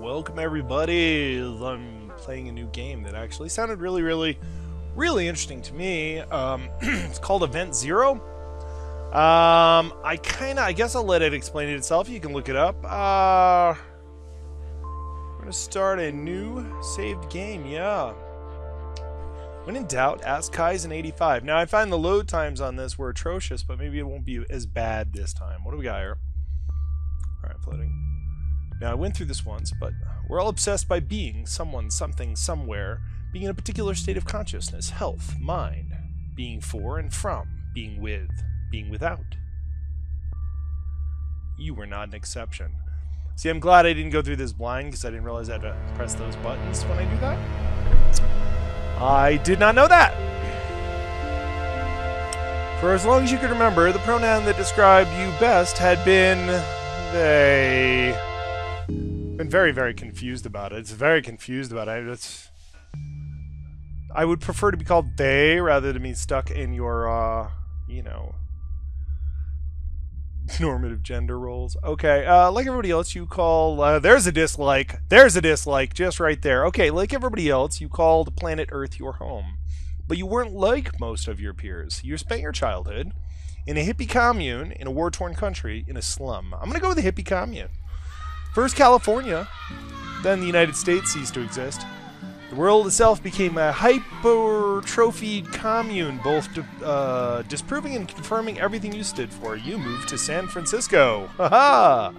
Welcome everybody. I'm playing a new game that actually sounded really interesting to me. It's called Event Zero. I guess I'll let it explain it itself. You can look it up. We're gonna start a new saved game. Yeah. When in doubt, ask Kaizen 85. Now I find the load times on this were atrocious, but maybe it won't be as bad this time. What do we got here? All right, floating. Now, I went through this once, but we're all obsessed by being, someone, something, somewhere, being in a particular state of consciousness, health, mind, being for and from, being with, being without. You were not an exception. See, I'm glad I didn't go through this blind, because I didn't realize I had to press those buttons when I do that. I did not know that! For as long as you could remember, the pronoun that described you best had been they. Been very confused about it. It's very confused about it. I would prefer to be called they rather than be stuck in your you know, normative gender roles. Okay, like everybody else, you call there's a dislike just right there. Okay, like everybody else, you called planet Earth your home, but you weren't like most of your peers. You spent your childhood in a hippie commune in a war-torn country in a slum. I'm gonna go with the hippie commune. First California, then the United States ceased to exist. The world itself became a hypertrophied commune, both disproving and confirming everything you stood for. You moved to San Francisco. Haha!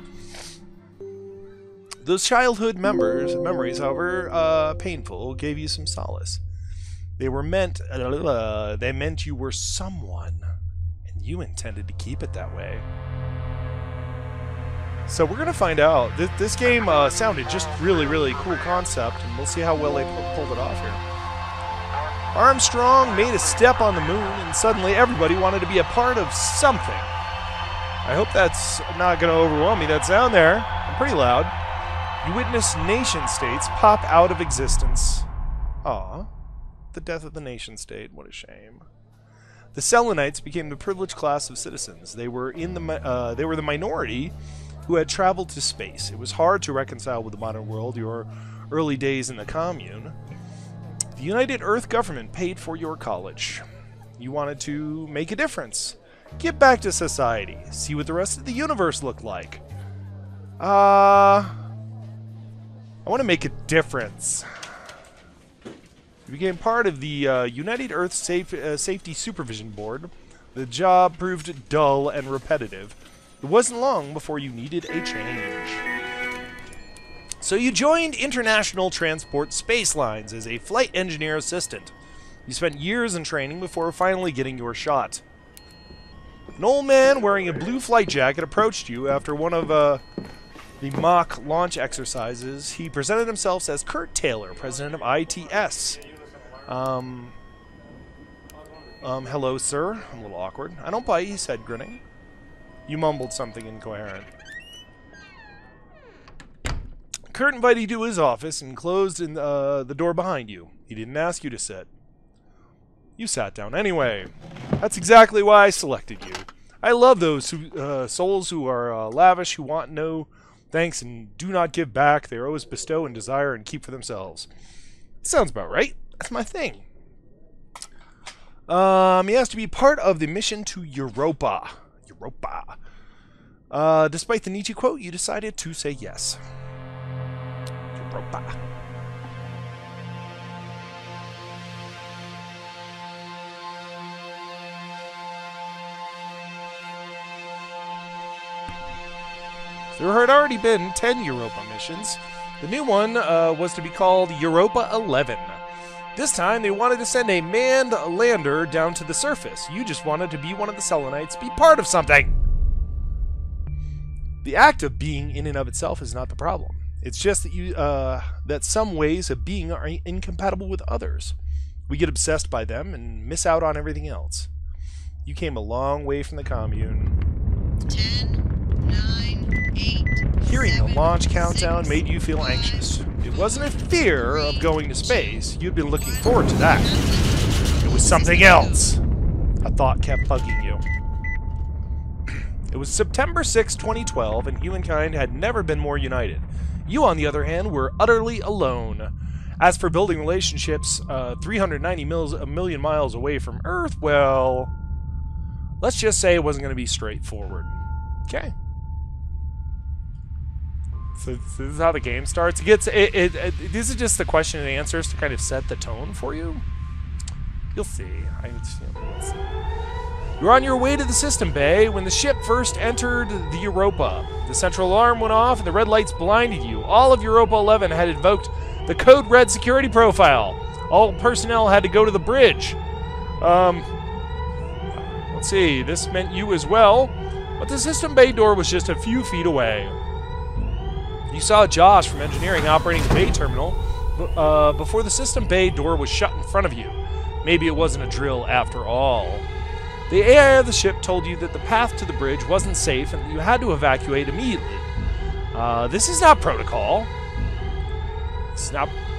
Those childhood memories, however painful, gave you some solace. They meant you were someone, and you intended to keep it that way. So we're gonna find out. This game sounded just really cool concept, and we'll see how well they pulled it off here. Armstrong made a step on the moon, and suddenly everybody wanted to be a part of something. I hope that's not gonna overwhelm me. That sound there, I'm pretty loud. You witness nation-states pop out of existence. Aw, the death of the nation-state. What a shame. The Selenites became the privileged class of citizens. They were the minority who had traveled to space. It was hard to reconcile with the modern world, your early days in the commune. The United Earth government paid for your college. You wanted to make a difference. Give back to society. See what the rest of the universe looked like. I want to make a difference. You became part of the United Earth Safety Supervision Board. The job proved dull and repetitive. It wasn't long before you needed a change. So you joined International Transport Space Lines as a flight engineer assistant. You spent years in training before finally getting your shot. An old man wearing a blue flight jacket approached you after one of the mock launch exercises. He presented himself as Kurt Taylor, president of ITS. Hello, sir. I'm a little awkward. I don't bite, he said, grinning. You mumbled something incoherent. Kurt invited you to his office and closed the door behind you. He didn't ask you to sit. You sat down anyway. That's exactly why I selected you. I love those souls who are lavish, who want no thanks and do not give back. They always bestow and desire and keep for themselves. Sounds about right. That's my thing. He has to be part of the mission to Europa. Despite the Nietzsche quote, you decided to say yes. Europa. There had already been 10 Europa missions. The new one was to be called Europa 11. This time, they wanted to send a manned lander down to the surface. You just wanted to be one of the Selenites, be part of something. The act of being in and of itself is not the problem. It's just that that some ways of being are incompatible with others. We get obsessed by them and miss out on everything else. You came a long way from the commune. 10, 9, 8, Hearing 7, the launch 6, countdown made you feel 5, anxious. It wasn't a fear of going to space. You'd been looking forward to that. It was something else. A thought kept bugging you. It was September 6, 2012, and humankind had never been more united. You, on the other hand, were utterly alone. As for building relationships 390 million miles away from Earth, well, let's just say it wasn't going to be straightforward. Okay. So this is how the game starts. This is just the question and answers to kind of set the tone for you. You'll see. You're on your way to the system bay when the ship first entered the Europa. The central alarm went off and the red lights blinded you. All of Europa 11 had invoked the code red security profile. All personnel had to go to the bridge. Let's see. This meant you as well. But the system bay door was just a few feet away. You saw Josh from engineering operating the bay terminal before the system bay door was shut in front of you. Maybe it wasn't a drill after all. The AI of the ship told you that the path to the bridge wasn't safe and that you had to evacuate immediately. This is not protocol.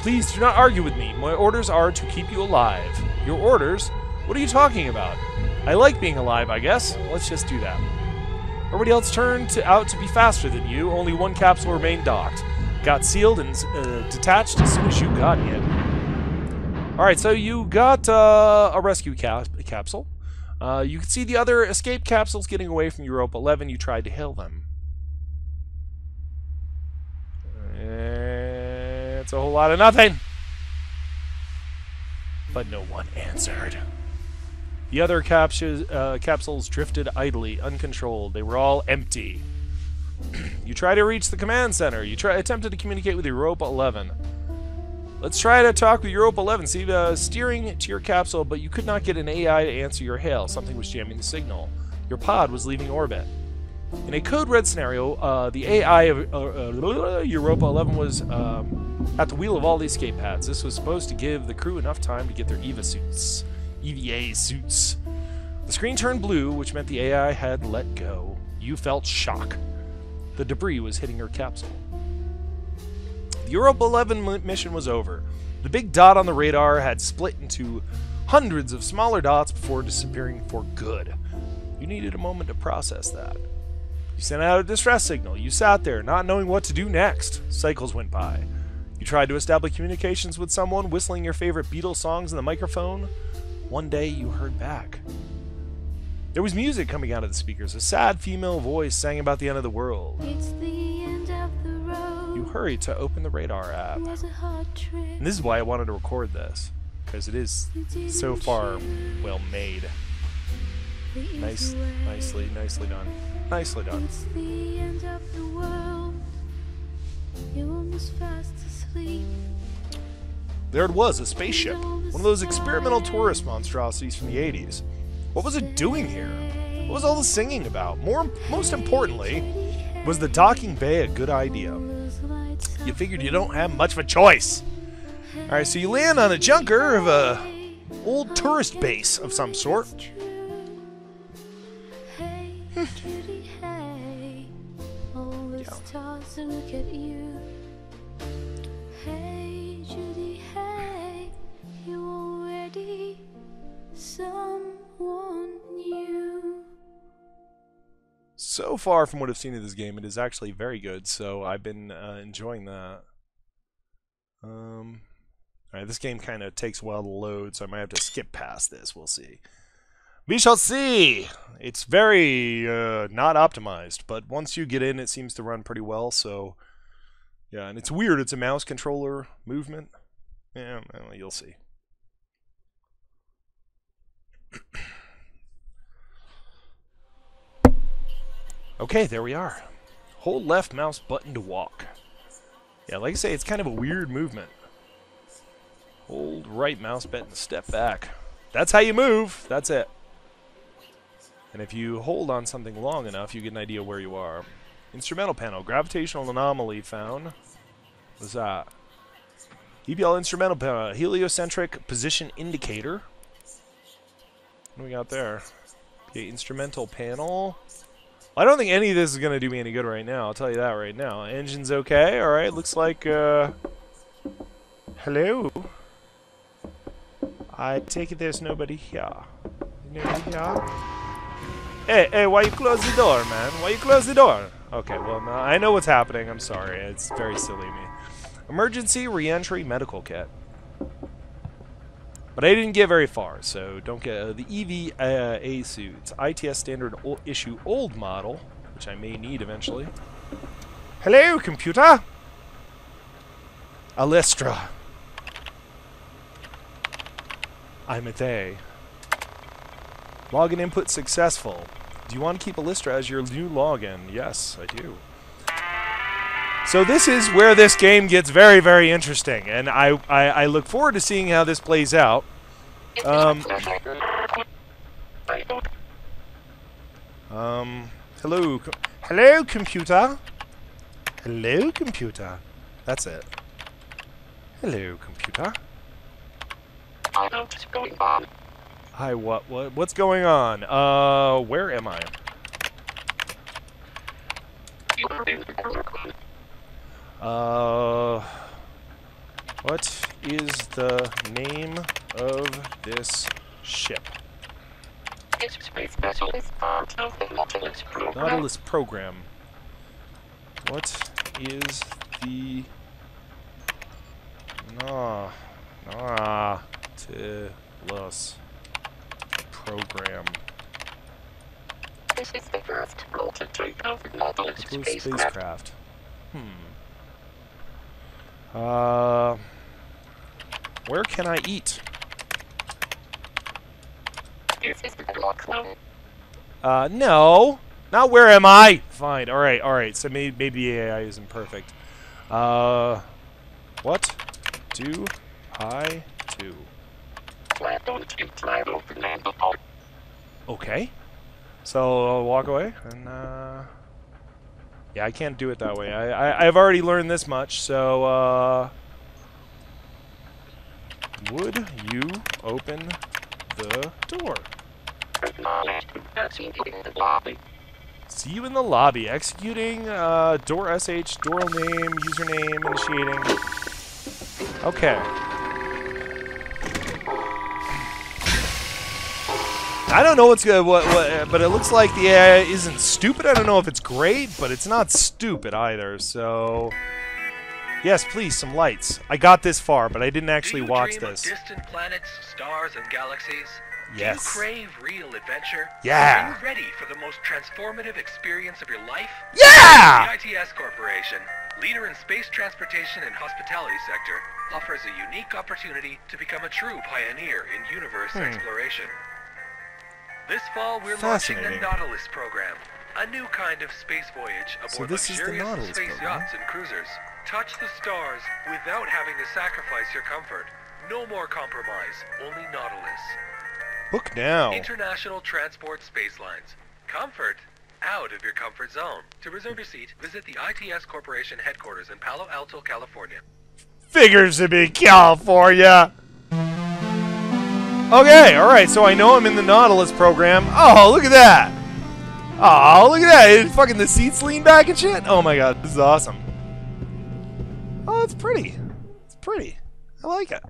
Please do not argue with me. My orders are to keep you alive. Your orders? What are you talking about? I like being alive, I guess. Let's just do that. Everybody else turned out to be faster than you. Only one capsule remained docked. Got sealed and detached as soon as you got in. Alright, so you got a rescue capsule. You could see the other escape capsules getting away from Europa 11. You tried to hail them. It's a whole lot of nothing. But no one answered. The other capsules drifted idly, uncontrolled. They were all empty. You tried to reach the command center. You attempted to communicate with Europa 11. Let's try to talk with Europa 11. See steering to your capsule, but you could not get an AI to answer your hail. Something was jamming the signal. Your pod was leaving orbit. In a code red scenario, the AI of Europa 11 was at the wheel of all the escape pads. This was supposed to give the crew enough time to get their EVA suits. EVA suits. The screen turned blue, which meant the AI had let go. You felt shock. The debris was hitting your capsule. The Europa 11 mission was over. The big dot on the radar had split into hundreds of smaller dots before disappearing for good. You needed a moment to process that. You sent out a distress signal. You sat there, not knowing what to do next. Cycles went by. You tried to establish communications with someone, whistling your favorite Beatles songs in the microphone. One day you heard back. There was music coming out of the speakers. A sad female voice sang about the end of the world. It's the end of the road. You hurried to open the radar app. It was a hard trip. And this is why I wanted to record this, because it is so far well made. Nicely done. Nicely done. It's the end of the world. You're almost fast asleep. There it was, a spaceship. One of those experimental tourist monstrosities from the 80s. What was it doing here? What was all the singing about? Most importantly, was the docking bay a good idea? You figured you don't have much of a choice. Alright, so you land on a junker of a old tourist base of some sort. Judy, hey, all the stars look at you. Hey, Judy, hey, you already someone new. So far from what I've seen of this game, it is actually very good, so I've been enjoying that. Alright, this game kind of takes a while to load, so I might have to skip past this. We'll see. We shall see! It's very not optimized, but once you get in, it seems to run pretty well, so... Yeah, and it's weird. It's a mouse controller movement. Yeah, well, you'll see. Okay, there we are. Hold left mouse button to walk. Yeah, like I say, it's kind of a weird movement. Hold right mouse button to step back. That's how you move. That's it. And if you hold on something long enough, you get an idea where you are. Instrumental panel. Gravitational anomaly found. What's that? EPL instrumental panel. Heliocentric position indicator. What do we got there? Okay, instrumental panel. I don't think any of this is going to do me any good right now. I'll tell you that right now. Engine's okay. Alright, looks like... Hello? I take it there's nobody here. Nobody here? Hey, why you close the door, man? Why you close the door? Okay, well, no, I know what's happening. I'm sorry. It's very silly of me. Emergency re-entry medical kit. But I didn't get very far, so don't get the EVA suits. ITS standard issue old model, which I may need eventually. Hello, computer! Alestra. I'm a they. Login input successful. Do you want to keep Alestra as your new login? Yes, I do. So this is where this game gets very, very interesting, and I look forward to seeing how this plays out. Hello, hello, computer. Hello, computer. That's it. Hello, computer. Hi, what's going on? Where am I? What is the name of this ship? Nautilus program. What is the Nautilus program? This is the first prototype of Nautilus spacecraft. Where can I eat? This is the block zone. No. Not where am I? Fine. Alright. So maybe the AI isn't perfect. What do I do? Okay. So I'll walk away and yeah, I can't do it that way. I've already learned this much, so would you open the door? See you in the lobby. Executing door SH, door name, username, initiating. Okay. I don't know what's good, but it looks like the AI isn't stupid. I don't know if it's great, but it's not stupid either. So, yes, please, some lights. I got this far, but I didn't actually watch this. Do you dream of distant planets, stars, and galaxies? Yes. Do you crave real adventure? Yeah. Are you ready for the most transformative experience of your life? Yeah! The ITS Corporation, leader in space transportation and hospitality sector, offers a unique opportunity to become a true pioneer in universe exploration. This fall, we're launching the Nautilus program, a new kind of space voyage aboard luxurious space yachts and cruisers. Touch the stars without having to sacrifice your comfort. No more compromise, only Nautilus. Book now. International Transport Space Lines. Comfort out of your comfort zone. To reserve your seat, visit the ITS Corporation headquarters in Palo Alto, California. Figures to be California. Okay, alright, so I know I'm in the Nautilus program. Oh, look at that! Oh, look at that! Fucking the seats lean back and shit! Oh my god, this is awesome. Oh, it's pretty. It's pretty. I like it.